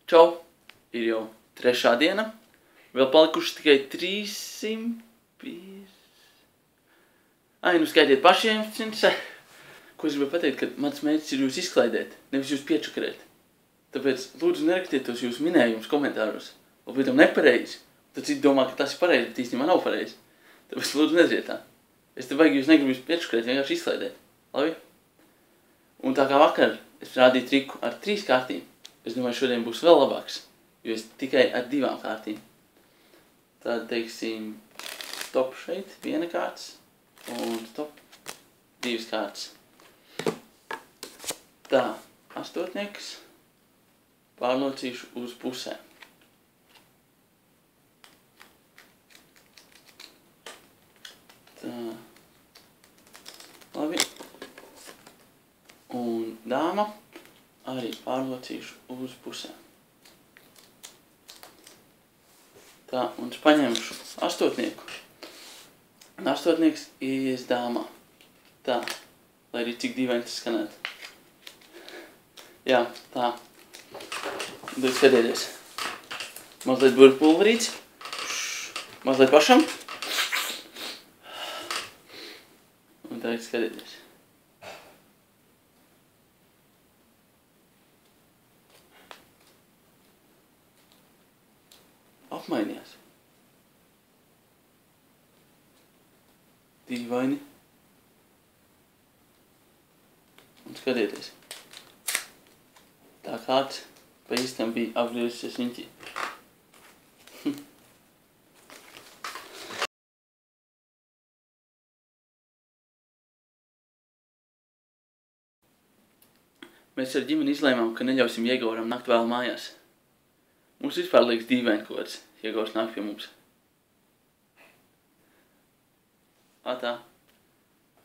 Čau! Ir jau trešā diena. Vēl palikuši tikai 300... nu skaitiet pašiem. Ko es gribēju pateikt, ka mans mērķis ir jūs izklaidēt, nevis jūs piečakarēt. Tāpēc lūdzu nerakstiet tos jūsu minējumus komentāros. Vai pēc tam nepareizi. Tad citi domā, ka tas ir pareizi, bet īstenībā nav pareizi. Tāpēc lūdzu nedariet tā. Es te vajag jūs negribu jūs piečakarēt, vienkārši izklaidēt. Labi? Un tā kā vakar es rādīju triku ar 3 kārtīm. Es domāju, šodien būs vēl labāks, jo es tikai ar 2 kārtīm. Tad, teiksim, stop šeit, 1 kārts, un stop 2 kārts. Tā, astotnieks pārlocīšu uz pusēm. Tā, labi. Un dāma arī pārlocīšu uz pusēm. Tā, un es paņemšu astotnieku. Un astotnieks ies dāmā. Tā, lai arī cik dīvaini tas skanētu. Jā, tā. Tad skatieties. Mazliet burpulverīts. Mazliet pašam. Un tagad skatieties. Apmainījās. Dīvaini. Un skatieties. Tā kāds pa īstam bija apgriezusies viņķī. Mēs ar ģimeni izlēmām, ka neļausim Jegoram nakt vēl mājās. Mums vispār liekas dīvaini, ko kāds Jegors nāk pie mums. Atā.